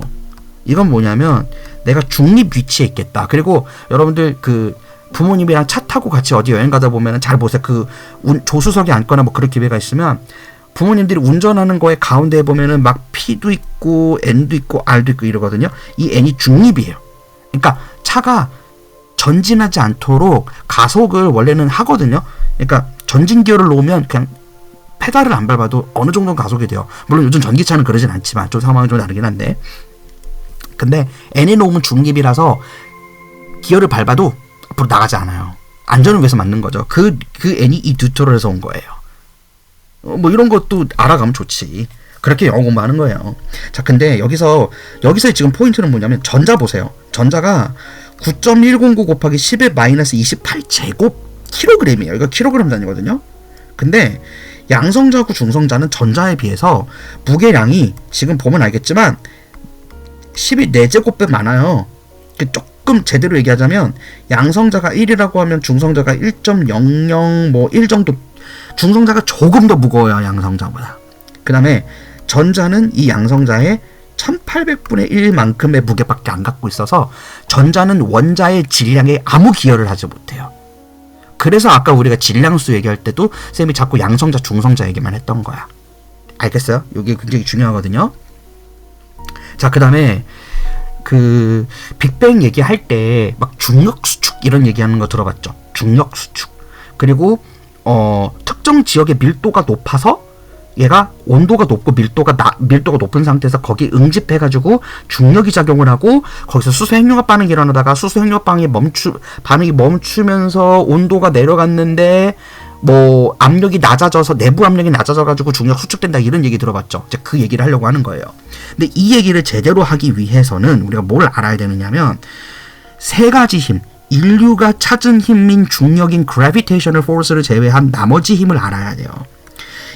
Speaker 1: 이건 뭐냐면 내가 중립 위치에 있겠다. 그리고 여러분들 그 부모님이랑 차 타고 같이 어디 여행 가다 보면은 잘 보세요. 그 조수석에 앉거나 뭐 그럴 기회가 있으면 부모님들이 운전하는 거에 가운데에 보면은 막 P도 있고 N도 있고 R도 있고 이러거든요. 이 N이 중립이에요. 그러니까 차가 전진하지 않도록 가속을 원래는 하거든요. 그러니까 전진 기어를 놓으면 그냥 페달을 안 밟아도 어느 정도는 가속이 돼요. 물론 요즘 전기차는 그러진 않지만 좀 상황이 좀 다르긴 한데, 근데 N에 놓으면 중립이라서 기어를 밟아도 앞으로 나가지 않아요. 안전을 위해서 만든 거죠. 그 N이 이 뉴트럴에서 온 거예요. 뭐 이런 것도 알아가면 좋지. 그렇게 영어 공부하는 거예요. 자, 근데 여기서 지금 포인트는 뭐냐면 전자 보세요. 전자가 9.109 곱하기 10의 마이너스 28제곱 킬로그램이에요. 이거 킬로그램 단위거든요. 근데 양성자하고 중성자는 전자에 비해서 무게량이 지금 보면 알겠지만 10이 4제곱배 많아요. 조금 제대로 얘기하자면 양성자가 1이라고 하면 중성자가 1.00 뭐 1 정도, 중성자가 조금 더 무거워요, 양성자보다. 그 다음에 전자는 이 양성자의 1800분의 1만큼의 무게밖에 안 갖고 있어서 전자는 원자의 질량에 아무 기여를 하지 못해요. 그래서 아까 우리가 질량수 얘기할 때도 쌤이 자꾸 양성자, 중성자 얘기만 했던 거야. 알겠어요? 이게 굉장히 중요하거든요. 자, 그 다음에 그 빅뱅 얘기할 때 막 중력수축 이런 얘기하는 거 들어봤죠? 중력수축. 그리고 특정 지역의 밀도가 높아서 얘가 온도가 높고 밀도가 높은 상태에서 거기 응집해가지고 중력이 작용을 하고 거기서 수소 핵융합 반응이 일어나다가 수소 핵융합 반응이 멈추면서 온도가 내려갔는데 뭐 압력이 낮아져서 내부 압력이 낮아져가지고 중력 수축된다, 이런 얘기 들어봤죠. 이제 그 얘기를 하려고 하는 거예요. 근데 이 얘기를 제대로 하기 위해서는 우리가 뭘 알아야 되느냐면 세 가지 힘, 인류가 찾은 힘인 중력인 gravitational force를 제외한 나머지 힘을 알아야 돼요.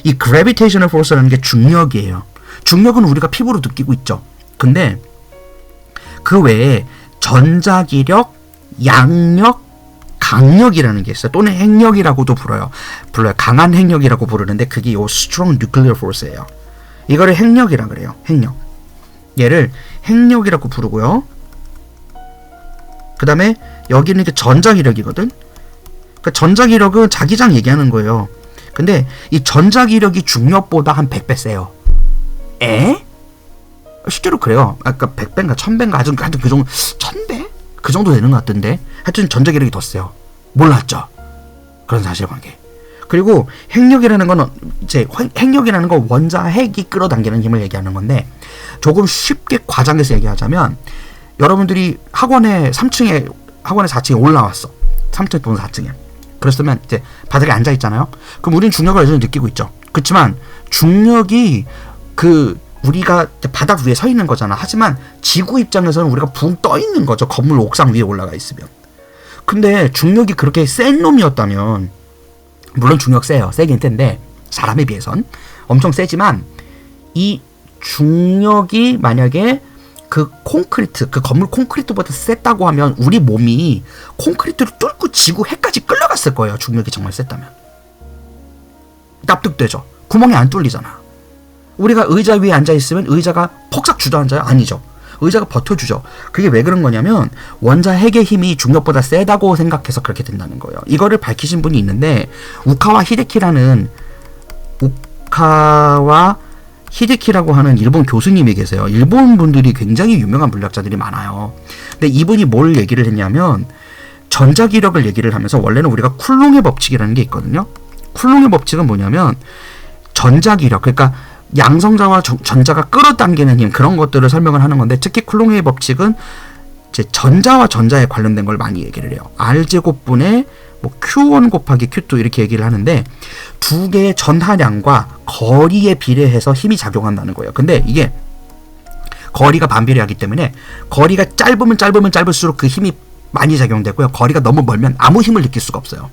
Speaker 1: 이 gravitational force라는 게 중력이에요. 중력은 우리가 피부로 느끼고 있죠. 근데 그 외에 전자기력, 양력, 강력이라는 게 있어요. 또는 핵력이라고도 불러요. 강한 핵력이라고 부르는데 그게 요 strong nuclear force예요. 이거를 핵력이라 그래요. 핵력. 얘를 핵력이라고 부르고요. 그 다음에 여기는 이게 전자기력이거든. 그러니까 전자기력은 자기장 얘기하는 거예요. 근데 이 전자기력이 중력보다 한 100배 세요. 에? 실제로 그래요. 아까 100배인가 1000배인가 하여튼 그 정도, 1000배? 그 정도 되는 것 같던데. 하여튼 전자기력이 더 세요. 몰랐죠? 그런 사실관계. 그리고 핵력이라는 건 핵력이라는 건 원자 핵이 끌어당기는 힘을 얘기하는 건데, 조금 쉽게 과장해서 얘기하자면 여러분들이 학원에 4층에 올라왔어. 3층 또는 4층에. 그랬으면 이제 바닥에 앉아 있잖아요. 그럼 우리는 중력을 여전히 느끼고 있죠. 그렇지만 중력이 우리가 바닥 위에 서 있는 거잖아. 하지만 지구 입장에서는 우리가 붕 떠 있는 거죠. 건물 옥상 위에 올라가 있으면. 근데 중력이 그렇게 센 놈이었다면, 물론 중력 세요. 세긴 센데 사람에 비해선 엄청 세지만, 이 중력이 만약에 그 건물 콘크리트보다 셌다고 하면 우리 몸이 콘크리트를 뚫고 지구 해까지 끌려갔을 거예요. 중력이 정말 셌다면. 납득되죠? 구멍이 안 뚫리잖아. 우리가 의자 위에 앉아있으면 의자가 폭삭 주저앉아요? 아니죠. 의자가 버텨주죠. 그게 왜 그런 거냐면 원자 핵의 힘이 중력보다 세다고 생각해서 그렇게 된다는 거예요. 이거를 밝히신 분이 있는데 우카와 히데키라고 하는 일본 교수님이 계세요. 일본 분들이 굉장히 유명한 물리학자들이 많아요. 근데 이분이 뭘 얘기를 했냐면 전자기력을 얘기를 하면서, 원래는 우리가 쿨롱의 법칙이라는 게 있거든요. 쿨롱의 법칙은 뭐냐면 전자기력, 그러니까 양성자와 전자가 끌어당기는 힘, 그런 것들을 설명을 하는 건데, 특히 쿨롱의 법칙은 이제 전자와 전자에 관련된 걸 많이 얘기를 해요. R제곱분의 뭐 Q1 곱하기 Q2 이렇게 얘기를 하는데, 두 개의 전하량과 거리에 비례해서 힘이 작용한다는 거예요. 근데 이게 거리가 반비례하기 때문에 거리가 짧으면 짧을수록 그 힘이 많이 작용되고요. 거리가 너무 멀면 아무 힘을 느낄 수가 없어요.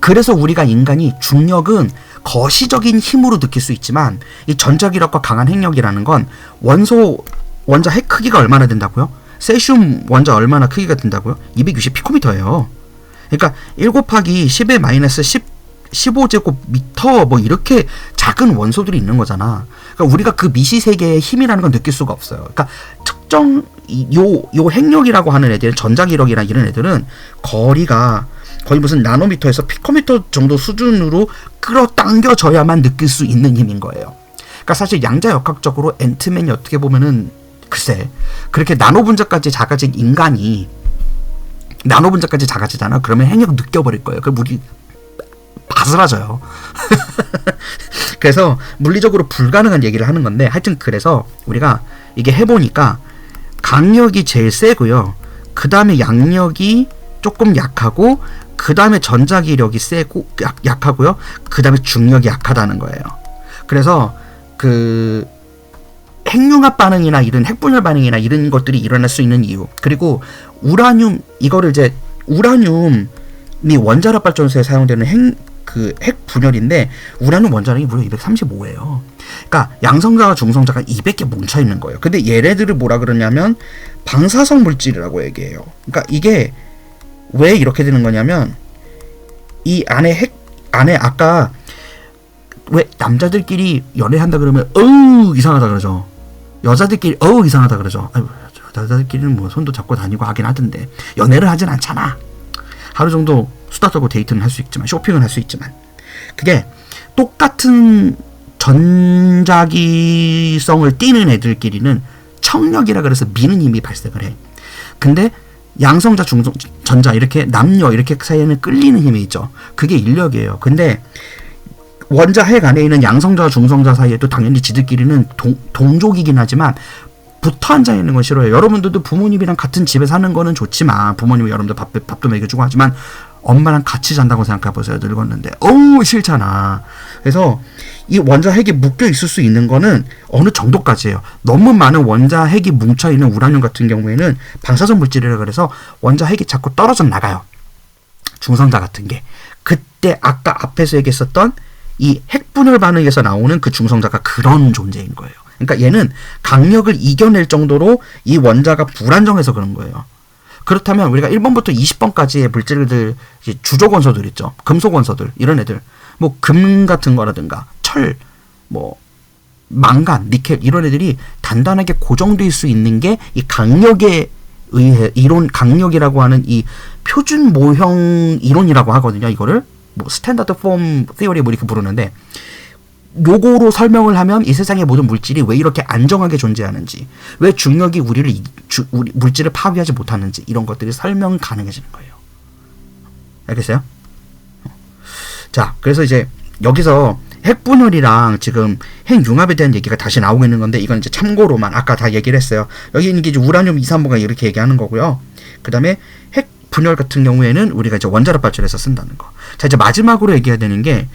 Speaker 1: 그래서 우리가 인간이 중력은 거시적인 힘으로 느낄 수 있지만, 이 전자기력과 강한 핵력이라는 건 원자 핵 크기가 얼마나 된다고요? 세슘 원자 얼마나 크기가 된다고요? 260피코미터예요. 그러니까 1 곱하기 10의 마이너스 15제곱미터 뭐 이렇게 작은 원소들이 있는 거잖아. 그러니까 우리가 그 미시세계의 힘이라는 건 느낄 수가 없어요. 그러니까 특정 요 핵력이라고 하는 애들은, 전자기력이나 이런 애들은 거리가 거의 무슨 나노미터에서 피코미터 정도 수준으로 끌어당겨져야만 느낄 수 있는 힘인 거예요. 그러니까 사실 양자역학적으로 앤트맨이 어떻게 보면은 글쎄 그렇게 나노분자까지 작아진 인간이 나노분자까지 작아지잖아. 그러면 핵력 느껴버릴 거예요. 그럼 우리 다 사라져요. 그래서 물리적으로 불가능한 얘기를 하는 건데, 하여튼 그래서 우리가 이게 해보니까 강력이 제일 세고요. 그 다음에 양력이 조금 약하고, 그 다음에 전자기력이 세고 약하고요. 그 다음에 중력이 약하다는 거예요. 그래서 그 핵융합 반응이나 이런 핵분열 반응이나 이런 것들이 일어날 수 있는 이유, 그리고 우라늄, 이거를 이제 우라늄이 원자력 발전소에 사용되는 핵 분열인데, 우라늄 원자력이 무려 235예요. 그러니까 양성자와 중성자가 200개 뭉쳐 있는 거예요. 근데 얘네들을 뭐라 그러냐면 방사성 물질이라고 얘기해요. 그러니까 이게 왜 이렇게 되는 거냐면, 이 안에 아까 왜 남자들끼리 연애한다 그러면 어우 이상하다 그러죠. 여자들끼리 어우 이상하다 그러죠. 아유, 여자들끼리는 뭐 손도 잡고 다니고 하긴 하던데 연애를 하진 않잖아. 하루 정도 수다 떨고 데이트는 할 수 있지만, 쇼핑은 할 수 있지만, 그게 똑같은 전자기성을 띠는 애들끼리는 청력이라 그래서 미는 힘이 발생을 해. 근데 양성자, 중성전자 이렇게 남녀 이렇게 사이에는 끌리는 힘이 있죠. 그게 인력이에요. 근데 원자 핵 안에 있는 양성자와 중성자 사이에도 당연히 지들끼리는 동족이긴 하지만 붙어 앉아 있는 건 싫어요. 여러분들도 부모님이랑 같은 집에 사는 거는 좋지만, 부모님이 여러분들 밥도 먹여주고 하지만 엄마랑 같이 잔다고 생각해보세요. 늙었는데 어우 싫잖아. 그래서 이 원자 핵이 묶여 있을 수 있는 거는 어느 정도까지예요. 너무 많은 원자 핵이 뭉쳐 있는 우라늄 같은 경우에는 방사성 물질이라 그래서 원자 핵이 자꾸 떨어져 나가요. 중성자 같은 게. 그때 아까 앞에서 얘기했었던 이 핵분열 반응에서 나오는 그 중성자가 그런 존재인 거예요. 그러니까 얘는 강력을 이겨낼 정도로 이 원자가 불안정해서 그런 거예요. 그렇다면 우리가 1번부터 20번까지의 물질들, 주족 원소들 있죠. 금속 원소들, 이런 애들, 뭐 금 같은 거라든가 철, 뭐 망간, 니켈, 이런 애들이 단단하게 고정될 수 있는 게 이 강력에 의해, 이론 강력이라고 하는 이 표준 모형 이론이라고 하거든요. 이거를 뭐 스탠다드 폼 티어리 뭐 이렇게 부르는데, 요거로 설명을 하면 이 세상의 모든 물질이 왜 이렇게 안정하게 존재하는지, 왜 중력이 우리 물질을 파괴하지 못하는지, 이런 것들이 설명 가능해지는 거예요. 알겠어요? 자, 그래서 이제 여기서 핵분열이랑 지금 핵융합에 대한 얘기가 다시 나오고 있는 건데, 이건 이제 참고로만 아까 다 얘기를 했어요. 여기 있는 게 이제 우라늄 235가 이렇게 얘기하는 거고요. 그 다음에 핵분열 같은 경우에는 우리가 이제 원자력 발전에서 쓴다는 거. 자, 이제 마지막으로 얘기해야 되는 게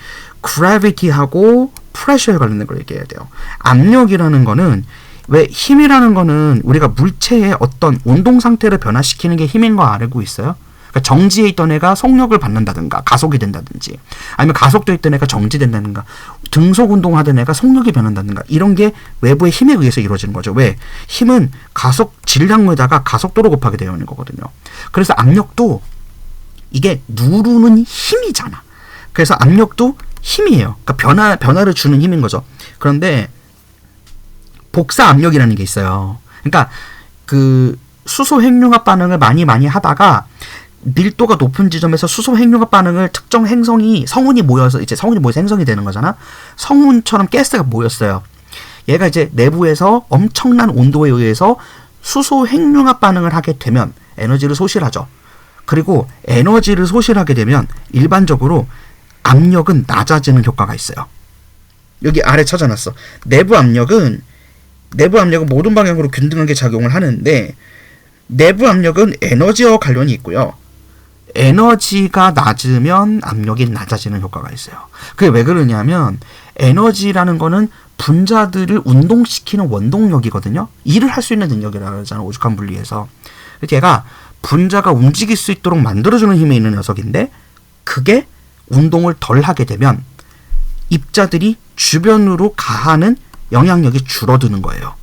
Speaker 1: gravity하고 프레셔에 관련된 걸 얘기해야 돼요. 압력이라는 거는, 왜 힘이라는 거는 우리가 물체의 어떤 운동 상태를 변화시키는 게 힘인 거 알고 있어요? 그러니까 정지해 있던 애가 속력을 받는다든가 가속이 된다든지, 아니면 가속돼 있던 애가 정지된다든가, 등속 운동하던 애가 속력이 변한다든가, 이런 게 외부의 힘에 의해서 이루어지는 거죠. 왜? 힘은 질량에다가 가속도로 곱하게 되어 있는 거거든요. 그래서 압력도 이게 누르는 힘이잖아. 그래서 압력도 힘이에요. 그러니까 변화를 주는 힘인 거죠. 그런데 복사 압력이라는 게 있어요. 그러니까 그 수소 핵융합 반응을 많이 하다가 밀도가 높은 지점에서 수소 핵융합 반응을 특정 성운이 모여서 행성이 되는 거잖아. 성운처럼 가스가 모였어요. 얘가 이제 내부에서 엄청난 온도에 의해서 수소 핵융합 반응을 하게 되면 에너지를 소실하죠. 그리고 에너지를 소실하게 되면 일반적으로 압력은 낮아지는 효과가 있어요. 여기 아래 찾아놨어. 내부 압력은 모든 방향으로 균등하게 작용을 하는데, 내부 압력은 에너지와 관련이 있고요. 에너지가 낮으면 압력이 낮아지는 효과가 있어요. 그게 왜 그러냐면, 에너지라는 거는 분자들을 운동시키는 원동력이거든요. 일을 할 수 있는 능력이라고 하잖아, 오죽한 분리에서. 얘가 분자가 움직일 수 있도록 만들어주는 힘이 있는 녀석인데, 그게 운동을 덜 하게 되면 입자들이 주변으로 가하는 영향력이 줄어드는 거예요.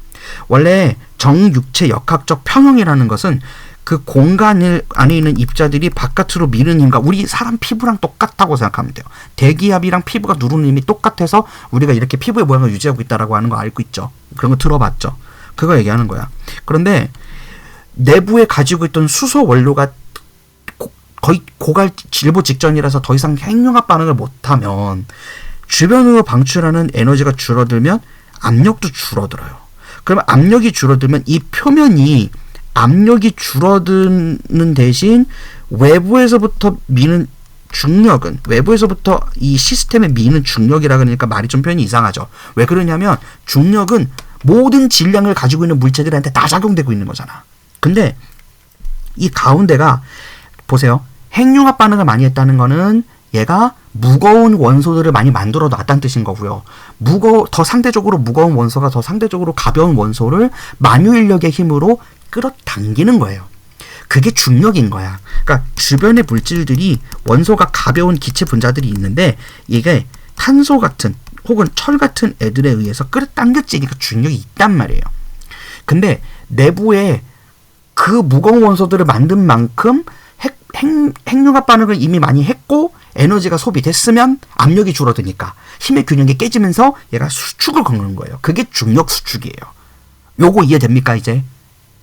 Speaker 1: 원래 정육체 역학적 평형이라는 것은 그 공간 안에 있는 입자들이 바깥으로 미는 힘과 우리 사람 피부랑 똑같다고 생각하면 돼요. 대기압이랑 피부가 누르는 힘이 똑같아서 우리가 이렇게 피부의 모양을 유지하고 있다라고 하는 거 알고 있죠. 그런 거 들어봤죠. 그거 얘기하는 거야. 그런데 내부에 가지고 있던 수소 원료가 거의 고갈 질보 직전이라서 더 이상 핵융합 반응을 못하면, 주변으로 방출하는 에너지가 줄어들면 압력도 줄어들어요. 그러면 압력이 줄어들면 이 표면이 압력이 줄어드는 대신 외부에서부터 중력은 외부에서부터 이 시스템에 미는 중력이라 그러니까 말이 좀 표현이 이상하죠. 왜 그러냐면 중력은 모든 질량을 가지고 있는 물체들한테 다 작용되고 있는 거잖아. 근데 이 가운데가 보세요. 핵융합 반응을 많이 했다는 거는 얘가 무거운 원소들을 많이 만들어 놨다는 뜻인 거고요. 더 상대적으로 무거운 원소가 더 상대적으로 가벼운 원소를 만유인력의 힘으로 끌어당기는 거예요. 그게 중력인 거야. 그러니까 주변의 물질들이 원소가 가벼운 기체 분자들이 있는데 이게 탄소 같은 혹은 철 같은 애들에 의해서 끌어당겨지니까 중력이 있단 말이에요. 근데 내부에 그 무거운 원소들을 만든 만큼 핵융합 반응을 이미 많이 했고 에너지가 소비됐으면 압력이 줄어드니까 힘의 균형이 깨지면서 얘가 수축을 걷는 거예요. 그게 중력 수축이에요. 요거 이해됩니까 이제?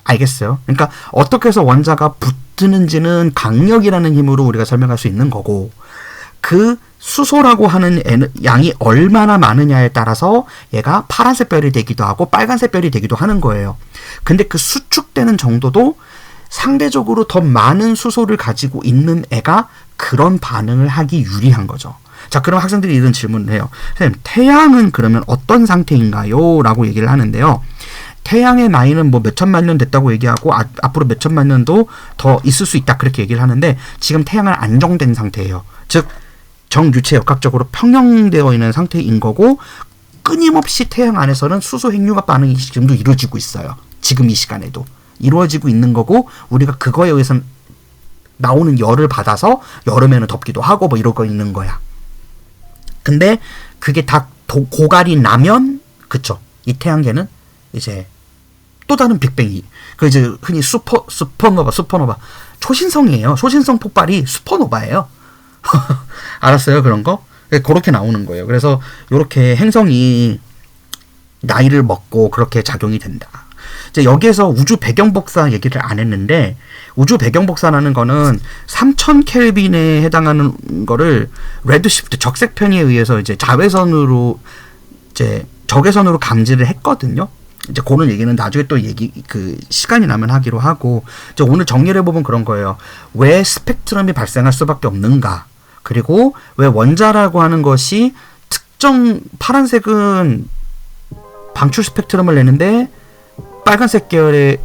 Speaker 1: 알겠어요? 그러니까 어떻게 해서 원자가 붙는지는 강력이라는 힘으로 우리가 설명할 수 있는 거고 그 수소라고 하는 양이 얼마나 많으냐에 따라서 얘가 파란색 별이 되기도 하고 빨간색 별이 되기도 하는 거예요. 근데 그 수축되는 정도도 상대적으로 더 많은 수소를 가지고 있는 애가 그런 반응을 하기 유리한 거죠. 자, 그럼 학생들이 이런 질문을 해요. 선생님, 태양은 그러면 어떤 상태인가요? 라고 얘기를 하는데요. 태양의 나이는 뭐 몇천만 년 됐다고 얘기하고 앞으로 몇천만 년도 더 있을 수 있다 그렇게 얘기를 하는데 지금 태양은 안정된 상태예요. 즉 정유체 역학적으로 평형되어 있는 상태인 거고 끊임없이 태양 안에서는 수소 핵융합 반응이 지금도 이루어지고 있어요. 지금 이 시간에도 이루어지고 있는 거고 우리가 그거에 의해서 나오는 열을 받아서 여름에는 덥기도 하고 뭐 이러고 있는 거야. 근데 그게 다 고갈이 나면 그쵸? 이 태양계는 이제 또 다른 빅뱅이 그 이제 흔히 슈퍼노바 초신성이에요. 초신성 폭발이 슈퍼노바예요. 알았어요? 그런 거? 그렇게 나오는 거예요. 그래서 이렇게 행성이 나이를 먹고 그렇게 작용이 된다. 이제 여기에서 우주 배경 복사 얘기를 안 했는데 우주 배경 복사라는 거는 3000 켈빈에 해당하는 거를 레드시프트 적색 편의에 의해서 이제 자외선으로 이제 적외선으로 감지를 했거든요. 이제 그런 얘기는 나중에 또 시간이 나면 하기로 하고 이제 오늘 정리를 해보면 그런 거예요. 왜 스펙트럼이 발생할 수밖에 없는가? 그리고 왜 원자라고 하는 것이 특정 파란색은 방출 스펙트럼을 내는데 빨간색 계열의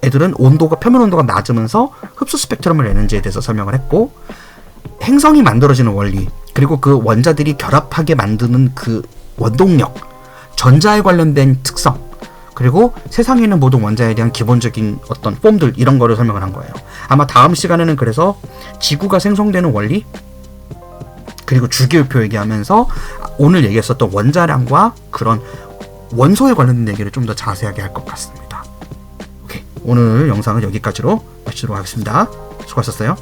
Speaker 1: 애들은 표면 온도가 낮으면서 흡수 스펙트럼을 내는지에 대해서 설명을 했고 행성이 만들어지는 원리 그리고 그 원자들이 결합하게 만드는 그 원동력 전자에 관련된 특성 그리고 세상에 있는 모든 원자에 대한 기본적인 어떤 폼들 이런 거를 설명을 한 거예요. 아마 다음 시간에는 그래서 지구가 생성되는 원리 그리고 주기율표 얘기하면서 오늘 얘기했었던 원자량과 그런 원소에 관련된 얘기를 좀 더 자세하게 할 것 같습니다. 오케이. 오늘 영상은 여기까지로 마치도록 하겠습니다. 수고하셨어요.